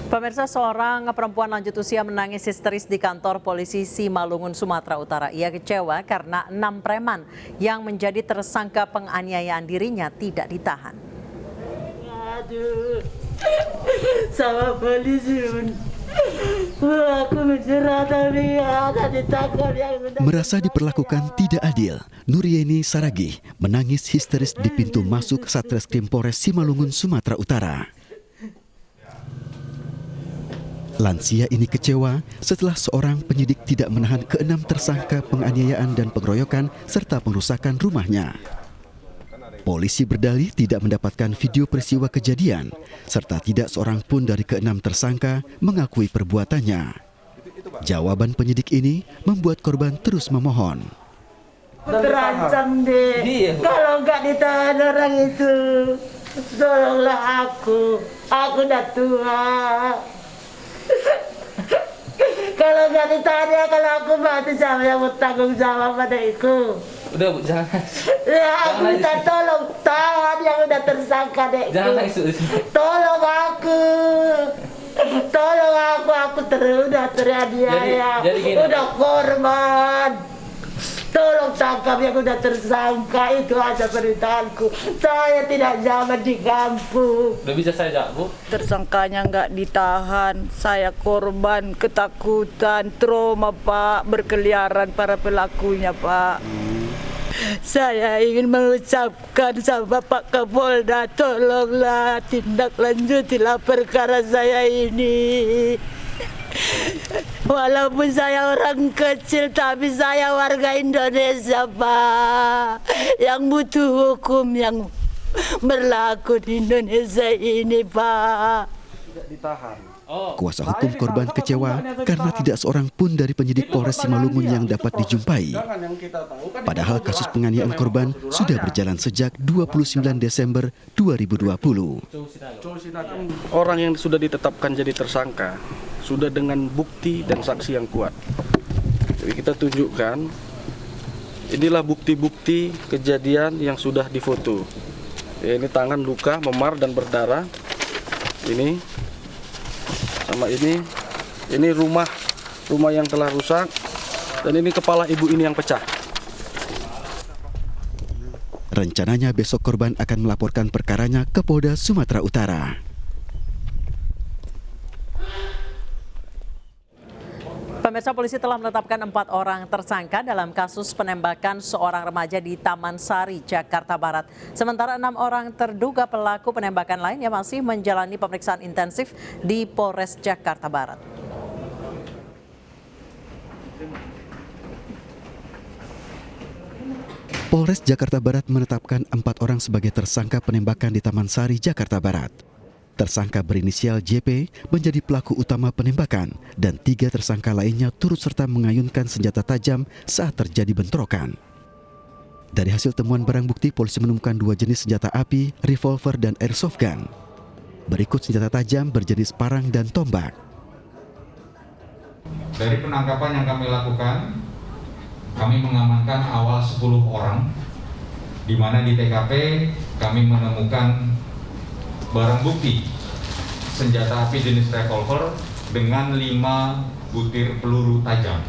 Pemirsa, seorang perempuan lanjut usia menangis histeris di kantor polisi Simalungun, Sumatera Utara. Ia kecewa karena 6 preman yang menjadi tersangka penganiayaan dirinya tidak ditahan. Aduh, sama polisi aku mencerah tapi ada ditangkap yang Merasa diperlakukan tidak adil, Nurieni Saragih menangis histeris di pintu masuk Satreskrim Polres Simalungun, Sumatera Utara. Lansia ini kecewa setelah seorang penyidik tidak menahan ke-6 tersangka penganiayaan dan pengeroyokan serta pengrusakan rumahnya. Polisi berdalih tidak mendapatkan video peristiwa kejadian, serta tidak seorang pun dari ke-6 tersangka mengakui perbuatannya. Jawaban penyidik ini membuat korban terus memohon. terancam deh. Kalau nggak ditahan orang itu, tolonglah aku udah tua. Kalau nggak ditahan ya, kalau aku mati siapa yang bertanggung jawab pada itu? Udah Bu, jangan. Ya aku minta tolong tahan yang udah tersangka deh. Jangan nangis. Tolong aku udah teraniaya, udah korban. Tolong tangkap yang udah tersangka, itu aja perintahku. Saya tidak zaman di kampung. Udah bisa saya jawab, Bu? Tersangkanya nggak ditahan, saya korban ketakutan, trauma Pak, berkeliaran para pelakunya Pak. Saya ingin mengucapkan sama Pak Kapolda, tolonglah tindak lanjutilah perkara saya ini. Walaupun saya orang kecil, tapi saya warga Indonesia, Pak, yang butuh hukum yang berlaku di Indonesia ini, Pak. Kuasa hukum korban kecewa karena tidak seorang pun dari penyidik Polres Simalungun yang dapat dijumpai. Padahal kasus penganiayaan korban sudah berjalan sejak 29 Desember 2020. Orang yang sudah ditetapkan jadi tersangka sudah dengan bukti dan saksi yang kuat. Jadi kita tunjukkan, inilah bukti-bukti kejadian yang sudah difoto. Ya, ini tangan luka, memar dan berdarah. Ini sama ini rumah yang telah rusak, dan ini kepala ibu ini yang pecah. Rencananya besok korban akan melaporkan perkaranya ke Polda Sumatera Utara. Pemirsa, polisi telah menetapkan 4 orang tersangka dalam kasus penembakan seorang remaja di Taman Sari, Jakarta Barat. Sementara 6 orang terduga pelaku penembakan lainnya masih menjalani pemeriksaan intensif di Polres Jakarta Barat. Polres Jakarta Barat menetapkan 4 orang sebagai tersangka penembakan di Taman Sari, Jakarta Barat. Tersangka berinisial JP menjadi pelaku utama penembakan dan 3 tersangka lainnya turut serta mengayunkan senjata tajam saat terjadi bentrokan. Dari hasil temuan barang bukti, polisi menemukan 2 jenis senjata api, revolver dan airsoft gun. Berikut senjata tajam berjenis parang dan tombak. Dari penangkapan yang kami lakukan, kami mengamankan awal 10 orang, di mana di TKP kami menemukan barang bukti senjata api jenis revolver dengan 5 butir peluru tajam.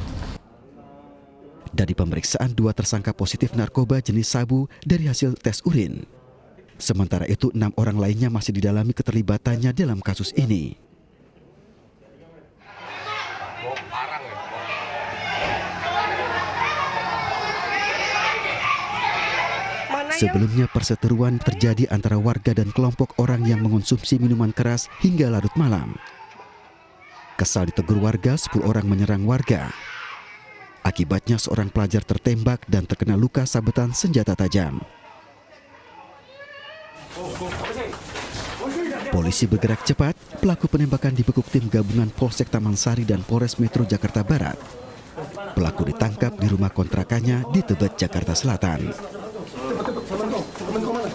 Dari pemeriksaan 2 tersangka positif narkoba jenis sabu dari hasil tes urin. Sementara itu 6 orang lainnya masih didalami keterlibatannya dalam kasus ini. Sebelumnya perseteruan terjadi antara warga dan kelompok orang yang mengonsumsi minuman keras hingga larut malam. Kesal ditegur warga, 10 orang menyerang warga. Akibatnya seorang pelajar tertembak dan terkena luka sabetan senjata tajam. Polisi bergerak cepat, pelaku penembakan dibekuk tim gabungan Polsek Taman Sari dan Polres Metro Jakarta Barat. Pelaku ditangkap di rumah kontrakannya di Tebet, Jakarta Selatan. Temen kau mana?